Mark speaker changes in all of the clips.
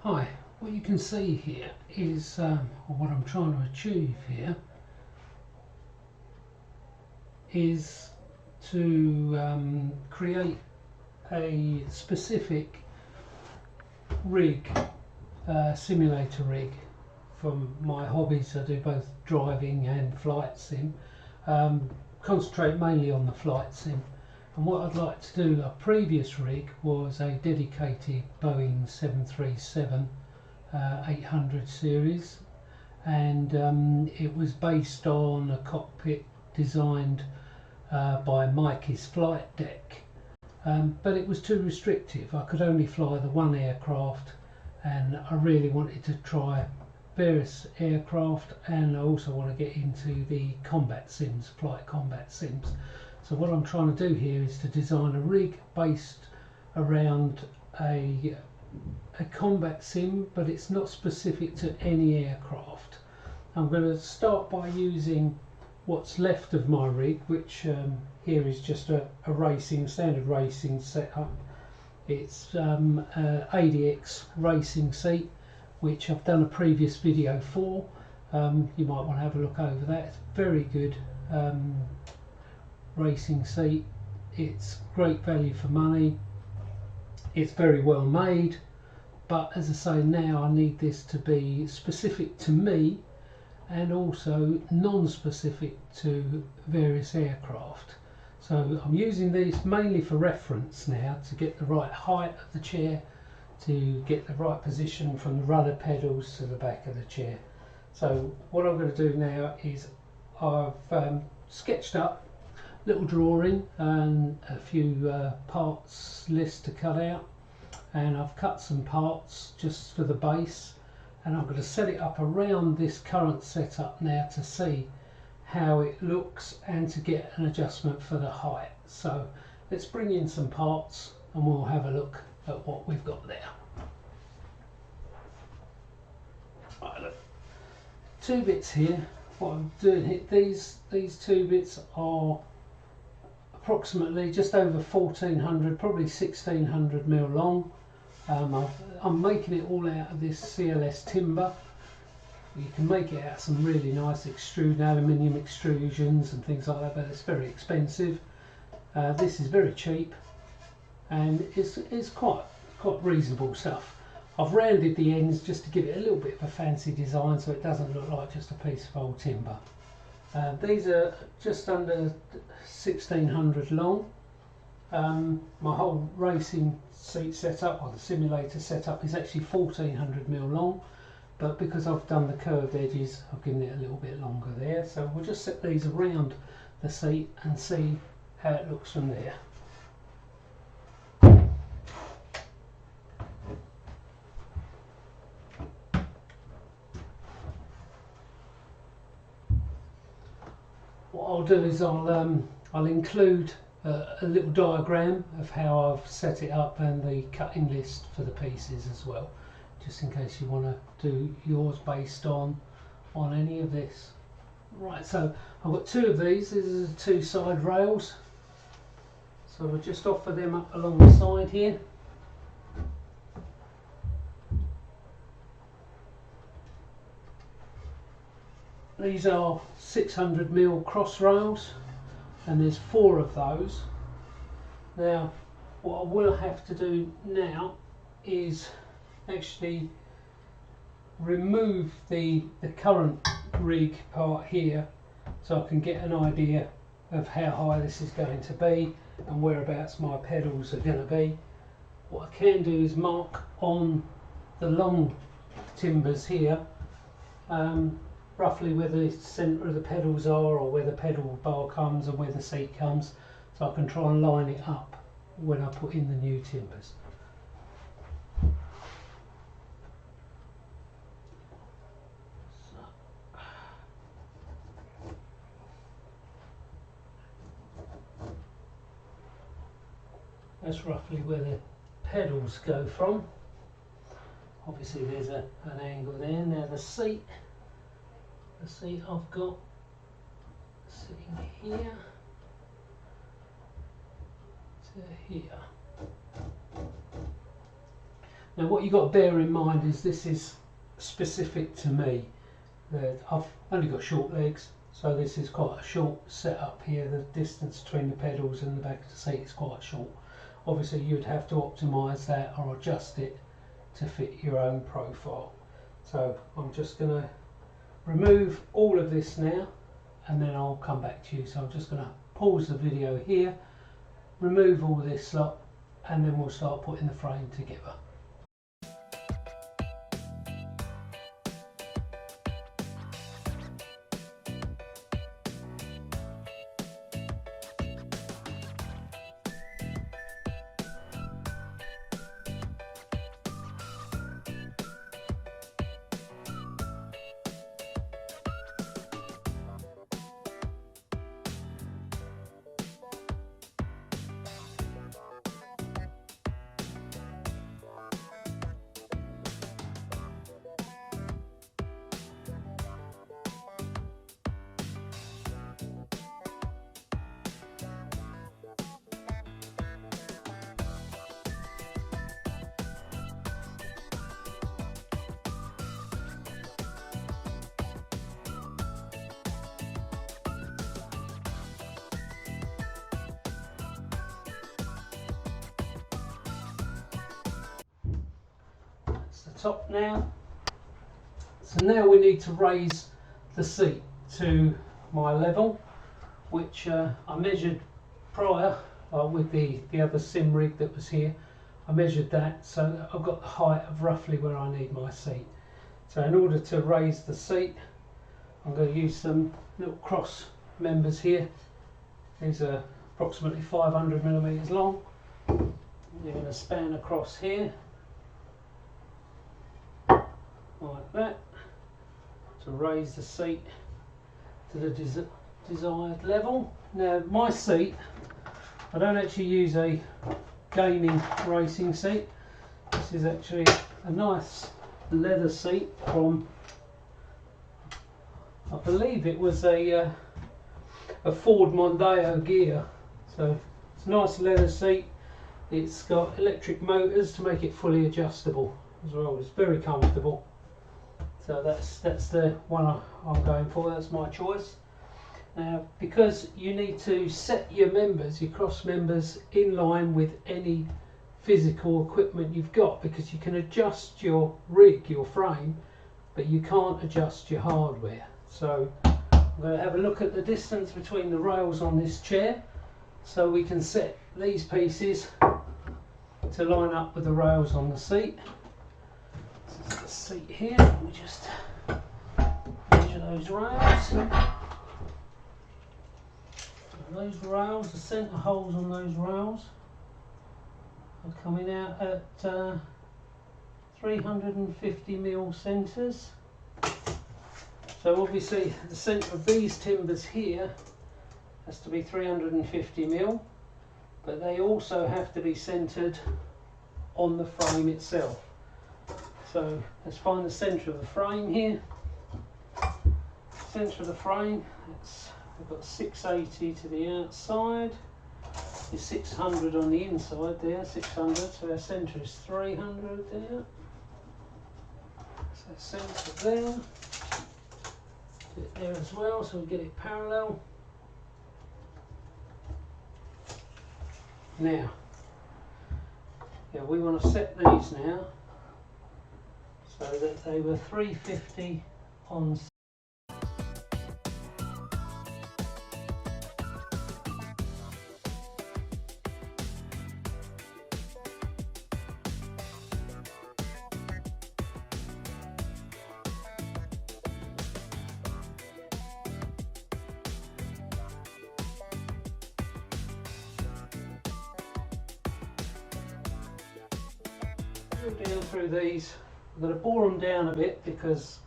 Speaker 1: Hi, what you can see here is, or what I'm trying to achieve here, is to create a specific rig, simulator rig. From my hobbies, I do both driving and flight sim. Concentrate mainly on the flight sim. And what I'd like to do, a previous rig was a dedicated Boeing 737 800 series, and it was based on a cockpit designed by Mikey's Flight Deck, but it was too restrictive. I could only fly the one aircraft, and I really wanted to try various aircraft, and I also want to get into the combat sims, flight combat sims. So what I'm trying to do here is to design a rig based around a combat sim, but it's not specific to any aircraft. I'm going to start by using what's left of my rig, which here is just a standard racing setup. It's ADX racing seat, which I've done a previous video for. You might want to have a look over that. It's very good racing seat. It's great value for money. It's very well made, but as I say, now I need this to be specific to me and also non-specific to various aircraft. So I'm using these mainly for reference now, to get the right height of the chair, to get the right position from the rudder pedals to the back of the chair. So what I'm going to do now is I've sketched up a little drawing and a few parts list to cut out, and I've cut some parts just for the base, and I'm going to set it up around this current setup now to see how it looks and to get an adjustment for the height. So let's bring in some parts and we'll have a look at what we've got there. Right, look, two bits here. What I'm doing here, these two bits are approximately just over 1400, probably 1600 mil long. I'm making it all out of this CLS Timber. You can make it out of some really nice aluminium extrusions and things like that, but it's very expensive. This is very cheap, and it's quite reasonable stuff. I've rounded the ends just to give it a little bit of a fancy design, so it doesn't look like just a piece of old timber. These are just under 1600 long. My whole racing seat setup, or the simulator setup, is actually 1400 mil long, but because I've done the curved edges, I've given it a little bit longer there. So we'll just set these around the seat and see how it looks from there. What I'll do is I'll include a little diagram of how I've set it up and the cutting list for the pieces as well, just in case you want to do yours based on any of this. Right, so I've got two of these. These are the two side rails, so we'll just offer them up along the side here. These are 600 mil cross rails, and there's 4 of those. Now what I will have to do now is actually remove the current rig part here, so I can get an idea of how high this is going to be and whereabouts my pedals are going to be. What I can do is mark on the long timbers here roughly where the centre of the pedals are, or where the pedal bar comes and where the seat comes, so I can try and line it up when I put in the new timbers. That's roughly where the pedals go from. Obviously there's an angle there. Now the seat I've got sitting here to here. Now what you've got to bear in mind is this is specific to me. I've only got short legs, so this is quite a short setup here. The distance between the pedals and the back of the seat is quite short. Obviously you'd have to optimise that or adjust it to fit your own profile. So I'm just going to remove all of this now and then I'll come back to you. So I'm just going to pause the video here, remove all this lot, and then we'll start putting the frame together. The top now. So now we need to raise the seat to my level, which I measured prior with the other sim rig that was here. I measured that, so I've got the height of roughly where I need my seat. So in order to raise the seat, I'm going to use some little cross members here. These are approximately 500mm long. They're going to span across here like that to raise the seat to the desired level. Now my seat, I don't actually use a gaming racing seat. This is actually a nice leather seat from, I believe it was a Ford Mondeo gear. So it's a nice leather seat. It's got electric motors to make it fully adjustable as well. It's very comfortable. So that's the one I'm going for. That's my choice. Now, because you need to set your members, your cross members, in line with any physical equipment you've got, because you can adjust your rig, your frame, but you can't adjust your hardware. So I'm going to have a look at the distance between the rails on this chair, so we can set these pieces to line up with the rails on the seat. This is the seat here. Let me just measure those rails. Those rails, the centre holes on those rails are coming out at 350mm centres. So obviously the centre of these timbers here has to be 350mm, but they also have to be centred on the frame itself. So let's find the centre of the frame here. Centre of the frame, we've got 680 to the outside, it's 600 on the inside there, 600, so our centre is 300 there. So centre there, bit there as well, so we get it parallel. Now, yeah, we want to set these now so that they were 350 on. Down through these. I'm going to bore them down a bit because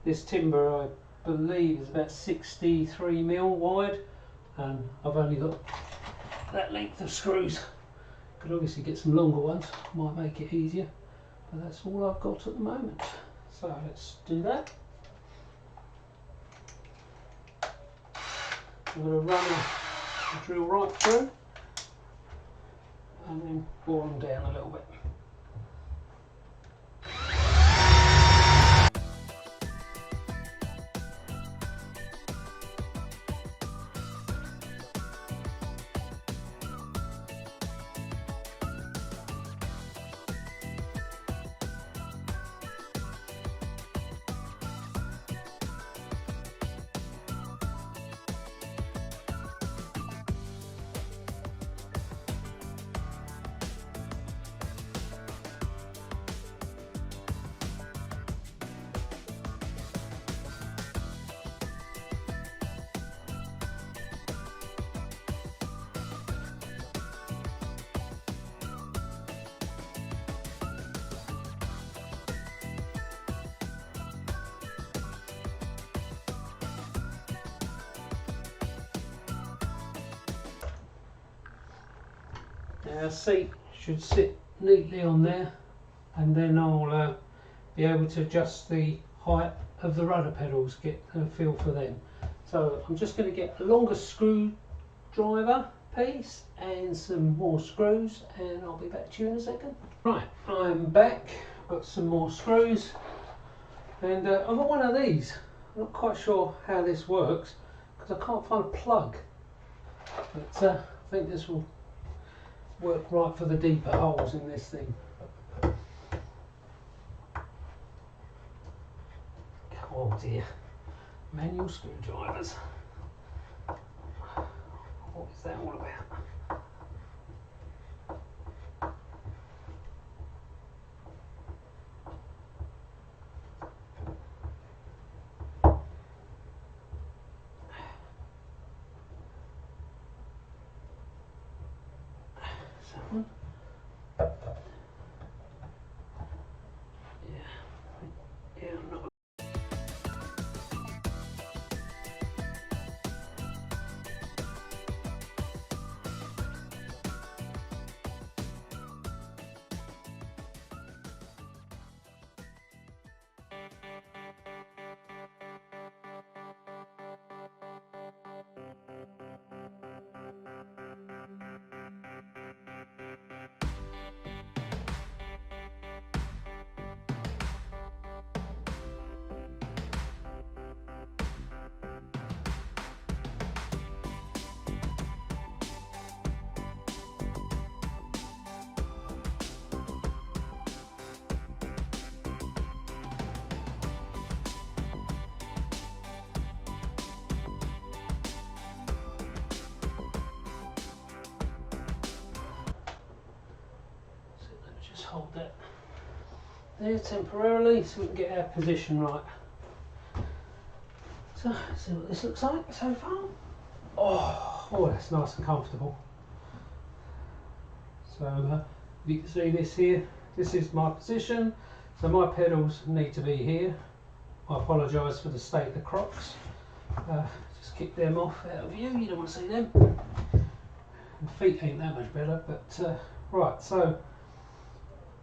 Speaker 1: this timber, I believe, is about 63mm wide and I've only got that length of screws. Could obviously get some longer ones, might make it easier, but that's all I've got at the moment. So let's do that. I'm going to run a drill right through and then bore them down a little bit. Our seat should sit neatly on there, and then I'll be able to adjust the height of the rudder pedals, get a feel for them. So I'm just going to get a longer screwdriver piece and some more screws, and I'll be back to you in a second. Right, I'm back, got some more screws, and I've got one of these. I'm not quite sure how this works because I can't find a plug, but I think this will work right for the deeper holes in this thing. Oh dear, manual screwdrivers. What is that all about? Is that one? Yeah, I'm not. Just hold that there temporarily so we can get our position right. So, see what this looks like so far. Oh, that's nice and comfortable. So, you can see this here. This is my position. So my pedals need to be here. I apologise for the state of the crocks. Just kick them off out of view. You don't want to see them. The feet ain't that much better, but right. So.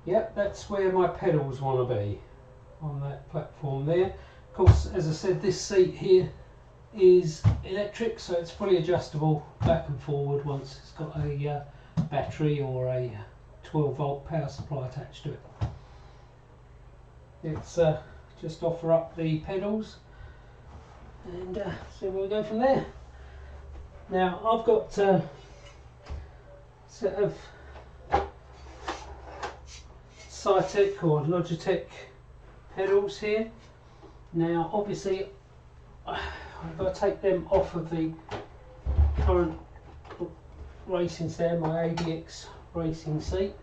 Speaker 1: Yep, that's where my pedals want to be, on that platform there. Of course, as I said, this seat here is electric, so it's fully adjustable back and forward once it's got a battery or a 12-volt power supply attached to it. It's just offer up the pedals and see where we go from there. Now, I've got a set of Cytec or Logitech pedals here. Now obviously I've got to take them off of the current racing stand, my ABX racing seat.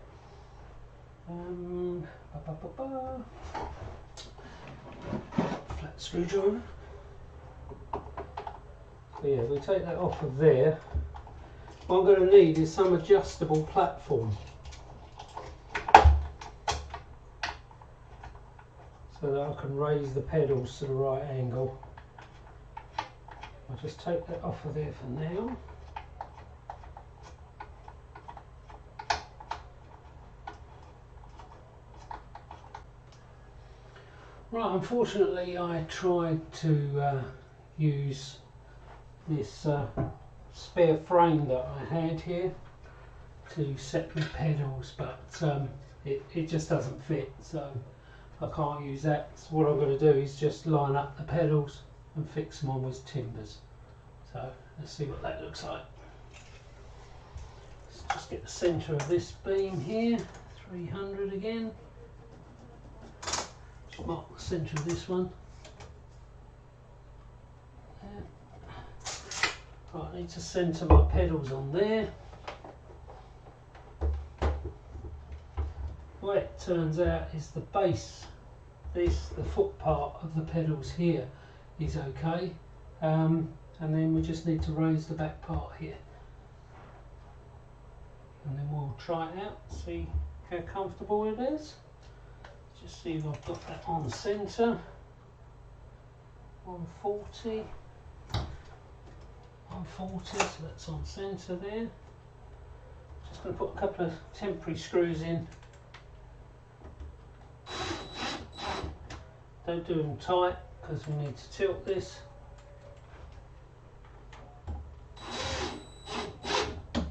Speaker 1: Flat screwdriver. So yeah, we take that off of there. What I'm going to need is some adjustable platform, so that I can raise the pedals to the right angle. I'll just take that off of there for now. Right, unfortunately I tried to use this spare frame that I had here to set the pedals, but it just doesn't fit, so I can't use that. So what I've got to do is just line up the pedals and fix them on with timbers. So let's see what that looks like. Let's just get the centre of this beam here, 300 again. Just mark the centre of this one. There. Right, I need to centre my pedals on there. What it turns out is the base, the foot part of the pedals here is okay, and then we just need to raise the back part here, and then we'll try it out, see how comfortable it is. Just see if I've got that on centre. 140, so that's on centre there. just going to put a couple of temporary screws in. Don't do them tight because we need to tilt this. I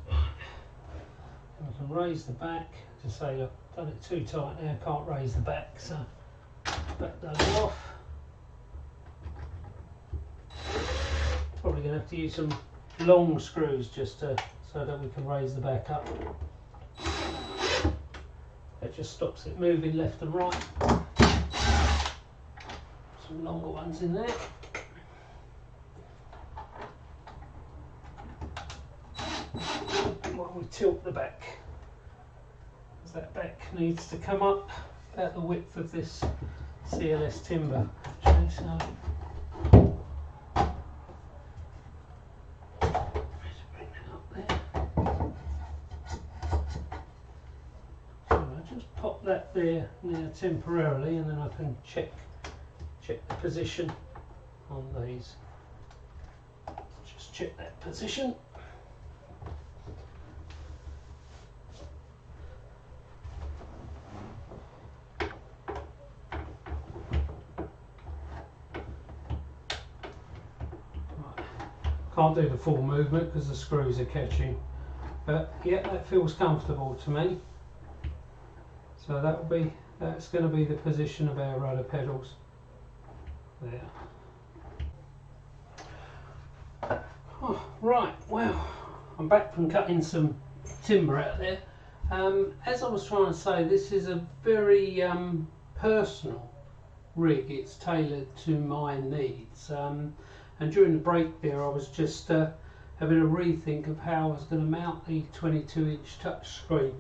Speaker 1: can raise the back to say, look, I've done it too tight now, can't raise the back, so back those off. Probably going to have to use some long screws just so that we can raise the back up. That just stops it moving left and right. Some longer ones in there. While we tilt the back, because that back needs to come up about the width of this CLS timber. Actually, so let's bring that up there. So I just pop that there now temporarily, and then I can check the position on these. Just check that position. Can't do the full movement because the screws are catching, but yeah, that feels comfortable to me. So that's going to be the position of our rudder pedals. There. Oh, right, well, I'm back from cutting some timber out there. As I was trying to say, this is a very personal rig. It's tailored to my needs. And during the break there, I was just having a rethink of how I was going to mount the 22-inch touch screen.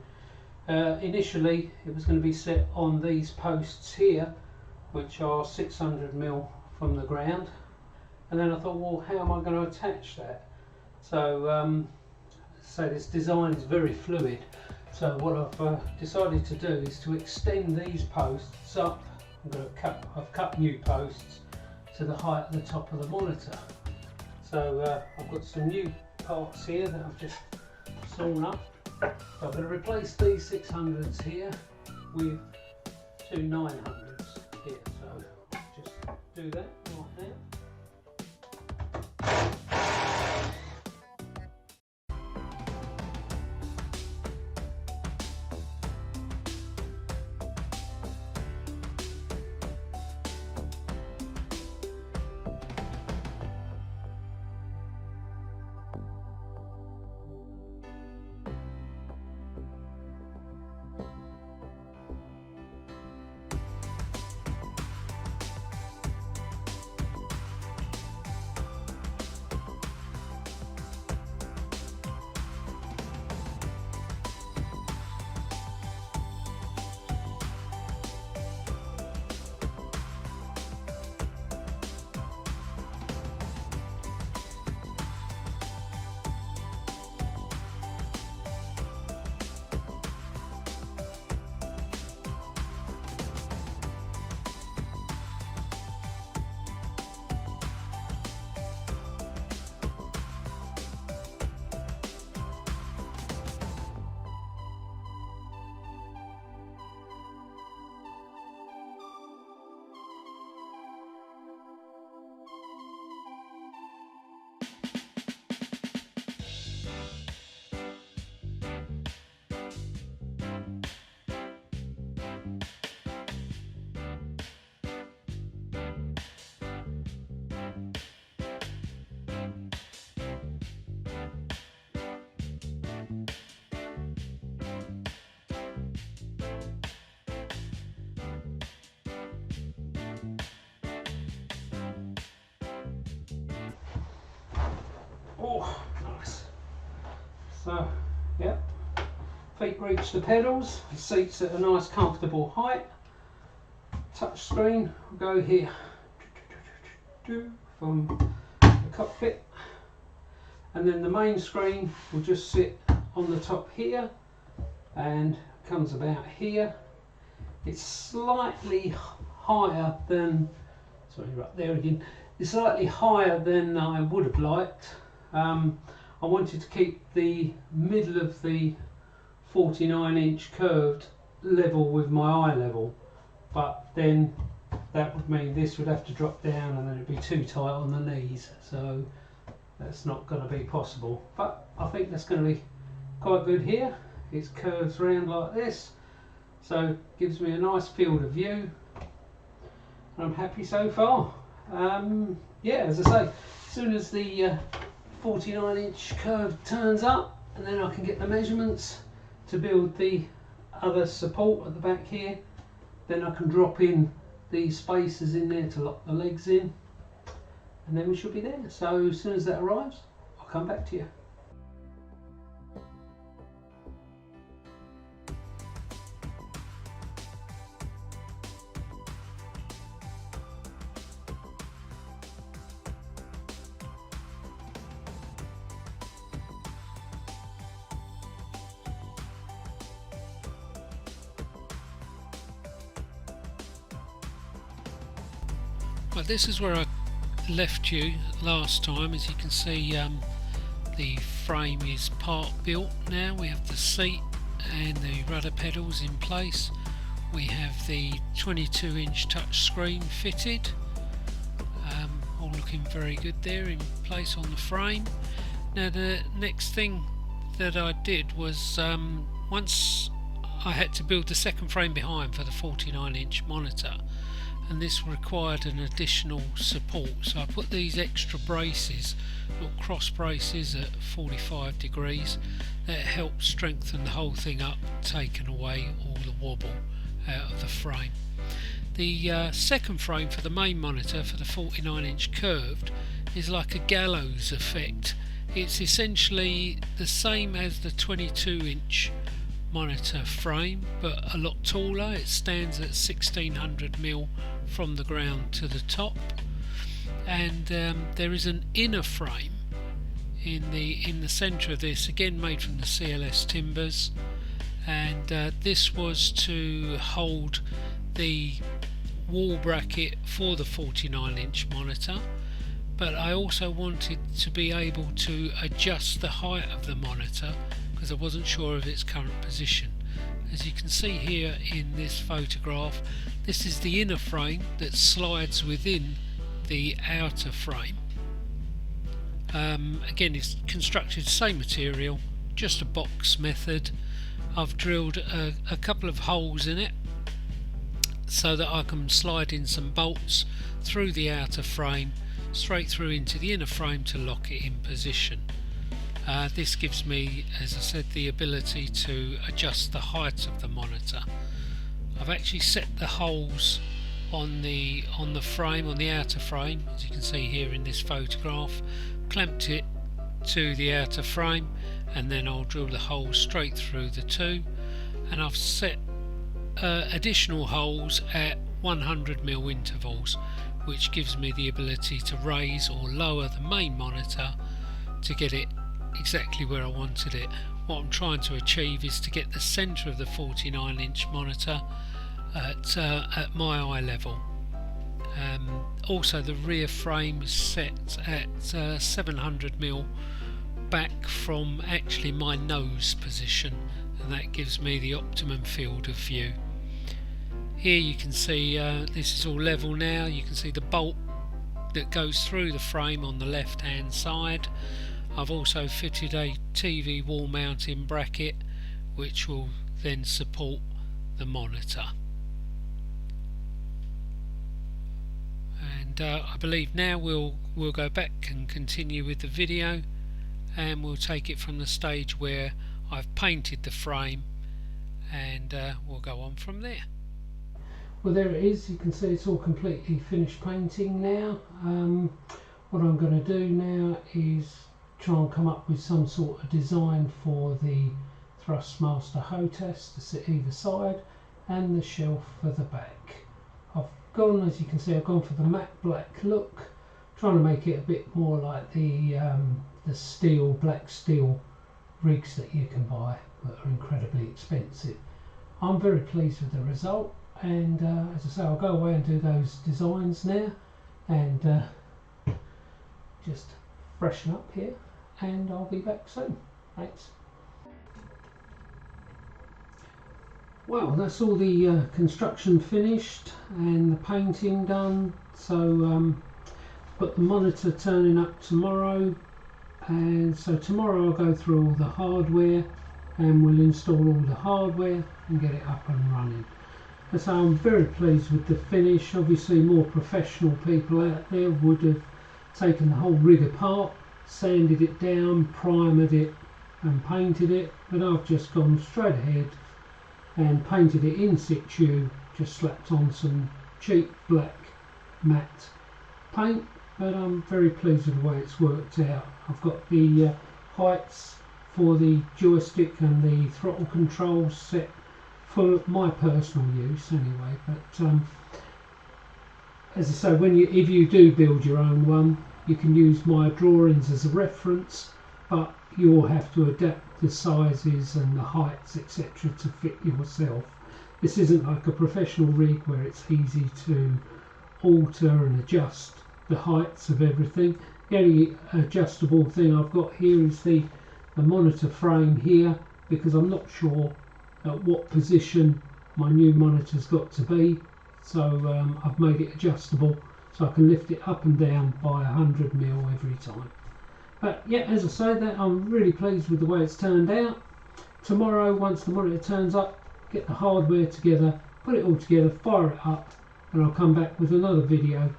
Speaker 1: Initially, it was going to be set on these posts here, which are 600mm from the ground, and then I thought, well, how am I going to attach that? So this design is very fluid, so what I've decided to do is to extend these posts up. I've cut new posts to the height of the top of the monitor. So I've got some new parts here that I've just sawn up. So I'm going to replace these 600s here with two 900s here. So just do that right now. Oh, nice. So, yeah, feet reach the pedals, the seat's at a nice comfortable height. Touch screen will go here from the cockpit, and then the main screen will just sit on the top here and comes about here. It's slightly higher than, sorry, right there again, it's slightly higher than I would have liked. I wanted to keep the middle of the 49-inch curved level with my eye level, but then that would mean this would have to drop down and then it'd be too tight on the knees, so that's not going to be possible. But I think that's going to be quite good here. It's curves round like this, so gives me a nice field of view. I'm happy so far. Yeah, as I say, as soon as the 49-inch curve turns up, and then I can get the measurements to build the other support at the back here, then I can drop in these spacers in there to lock the legs in, and then we should be there. So as soon as that arrives, I'll come back to you.
Speaker 2: Well, this is where I left you last time. As you can see, the frame is part built now. We have the seat and the rudder pedals in place. We have the 22-inch touch screen fitted, all looking very good there in place on the frame. Now the next thing that I did was, once I had to build the second frame behind for the 49-inch monitor, and this required an additional support, so I put these extra braces, little cross braces at 45 degrees, that help strengthen the whole thing up, taking away all the wobble out of the frame. The second frame for the main monitor, for the 49-inch curved, is like a gallows effect. It's essentially the same as the 22-inch monitor frame, but a lot taller. It stands at 1600mm from the ground to the top, and there is an inner frame in the centre of this, again made from the CLS Timbers, and this was to hold the wall bracket for the 49-inch monitor, but I also wanted to be able to adjust the height of the monitor because I wasn't sure of its current position. As you can see here in this photograph, this is the inner frame that slides within the outer frame. Again, it's constructed same material, just a box method. I've drilled a couple of holes in it so that I can slide in some bolts through the outer frame straight through into the inner frame to lock it in position. This gives me, as I said, the ability to adjust the height of the monitor. I've actually set the holes on the frame, on the outer frame, as you can see here in this photograph, clamped it to the outer frame, and then I'll drill the holes straight through the two, and I've set additional holes at 100mm intervals, which gives me the ability to raise or lower the main monitor to get it exactly where I wanted it. What I'm trying to achieve is to get the centre of the 49-inch monitor at my eye level. Also the rear frame is set at 700mm back from actually my nose position, and that gives me the optimum field of view. Here you can see this is all level now. You can see the bolt that goes through the frame on the left hand side. I've also fitted a TV wall mounting bracket which will then support the monitor. And I believe now we'll go back and continue with the video, and we'll take it from the stage where I've painted the frame, and we'll go on from there.
Speaker 1: Well, there it is. You can see it's all completely finished painting now. What I'm going to do now is try and come up with some sort of design for the Thrustmaster hostess to sit either side, and the shelf for the back. I've gone, as you can see, I've gone for the matte black look, trying to make it a bit more like the steel, black steel rigs that you can buy that are incredibly expensive. I'm very pleased with the result, and as I say, I'll go away and do those designs now, and just freshen up here, and I'll be back soon. Thanks. Well, that's all the construction finished and the painting done. So got the monitor turning up tomorrow, and so tomorrow I'll go through all the hardware and we'll install all the hardware and get it up and running. And so I'm very pleased with the finish. Obviously more professional people out there would have taken the whole rig apart, sanded it down, primered it and painted it, but I've just gone straight ahead and painted it in situ, just slapped on some cheap black matte paint, but I'm very pleased with the way it's worked out. I've got the heights for the joystick and the throttle controls set for my personal use anyway, but as I say, if you do build your own one, you can use my drawings as a reference, but you'll have to adapt the sizes and the heights etc. to fit yourself. This isn't like a professional rig where it's easy to alter and adjust the heights of everything. The only adjustable thing I've got here is the monitor frame here, because I'm not sure at what position my new monitor's got to be, so I've made it adjustable so I can lift it up and down by 100mm every time. But yeah, as I say, that I'm really pleased with the way it's turned out. Tomorrow, once the monitor turns up, get the hardware together, put it all together, fire it up, and I'll come back with another video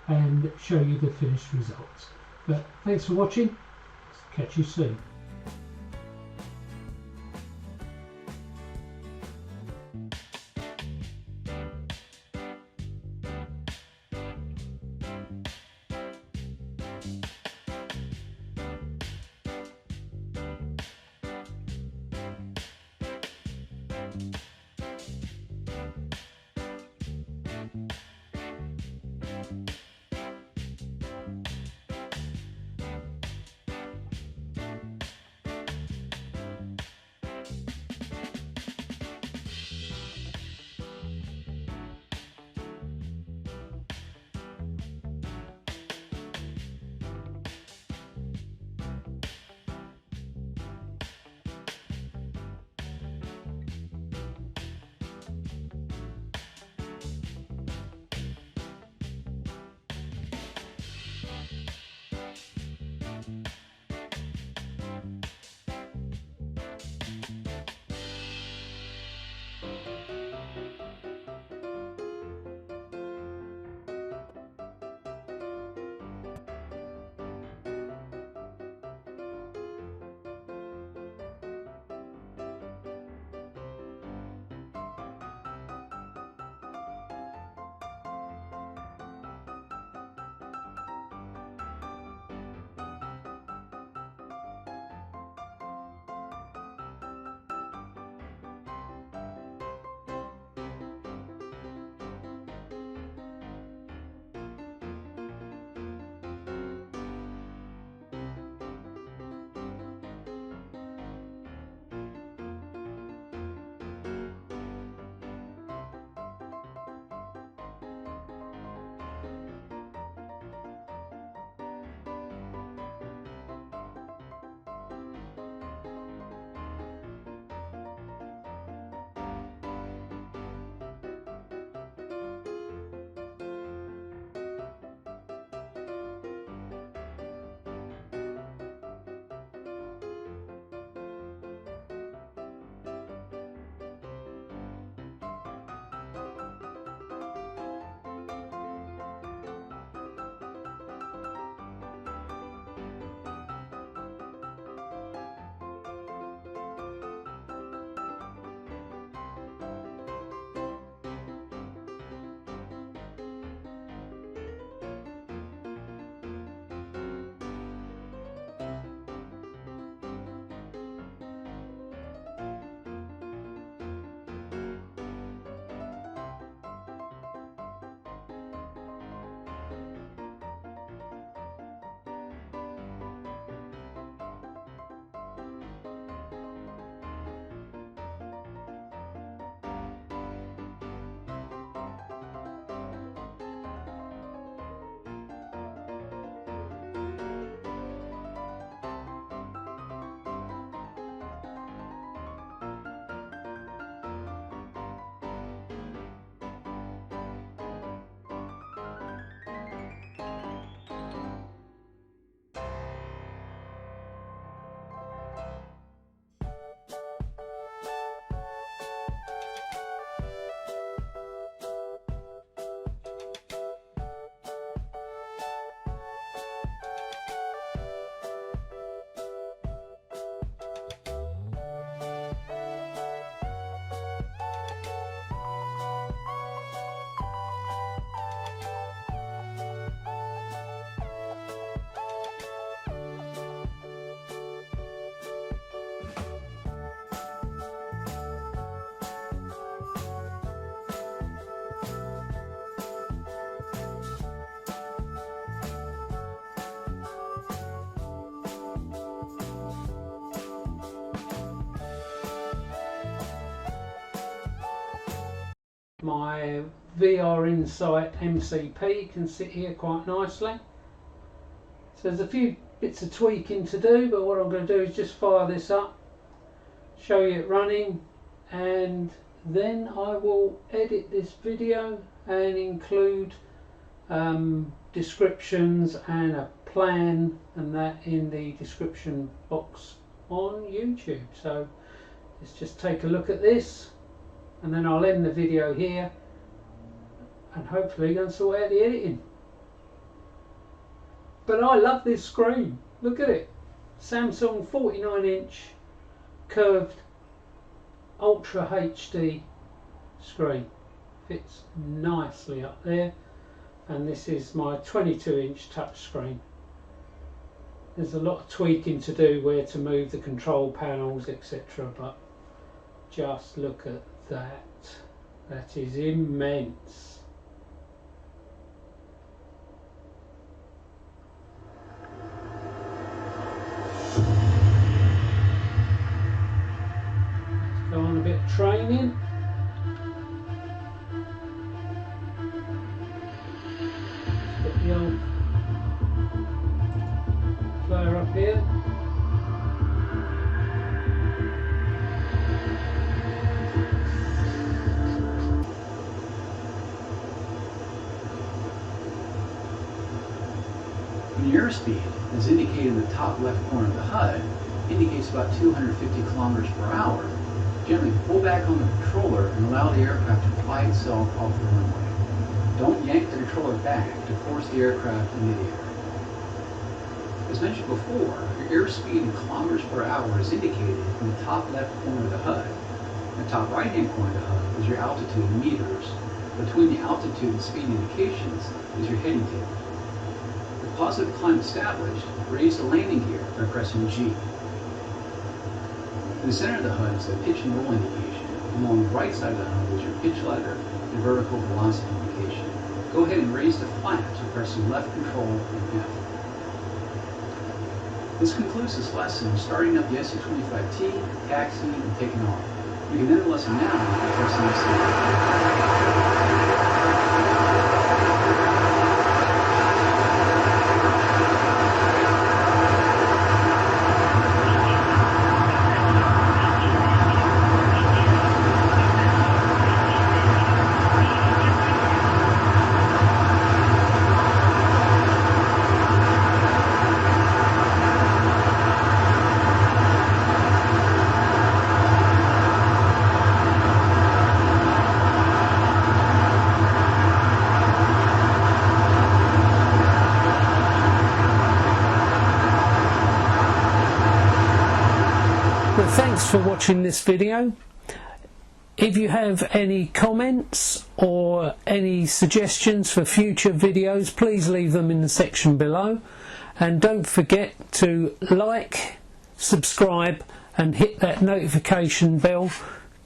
Speaker 1: and show you the finished results. But thanks for watching, catch you soon. My VR Insight MCP can sit here quite nicely. So there's a few bits of tweaking to do, but what I'm going to do is just fire this up, show you it running, and then I will edit this video and include descriptions and a plan and that in the description box on YouTube. So let's just take a look at this, and then I'll end the video here and hopefully go and sort out the editing. But I love this screen. Look at it. Samsung 49-inch curved Ultra HD screen. Fits nicely up there. And this is my 22-inch touch screen. There's a lot of tweaking to do, where to move the control panels, etc. But just look at that. That is immense. Go on a bit of training. Let's put the old player up here.
Speaker 3: The airspeed, as indicated in the top left corner of the HUD, indicates about 250 kilometers per hour. Gently pull back on the controller and allow the aircraft to fly itself off the runway. Don't yank the controller back to force the aircraft into the air. As mentioned before, your airspeed in kilometers per hour is indicated in the top left corner of the HUD. In the top right hand corner of the HUD is your altitude in meters. Between the altitude and speed indications is your heading table. With positive climb established, raise the landing gear by pressing G. In the center of the HUD is the pitch and roll indication. Along the right side of the HUD is your pitch ladder and vertical velocity indication. Go ahead and raise the flaps by pressing left control and F. This concludes this lesson, starting up the SU-25T, taxiing, and taking off. You can end the lesson now by pressing F.
Speaker 1: Thanks for watching this video. If you have any comments or any suggestions for future videos, please leave them in the section below, and don't forget to like, subscribe and hit that notification bell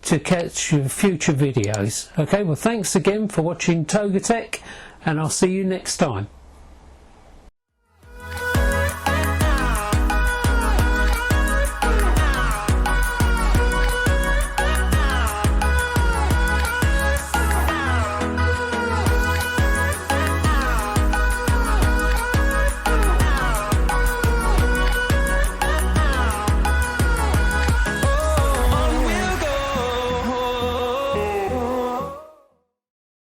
Speaker 1: to catch your future videos. Okay, well, thanks again for watching Togatech, and I'll see you next time.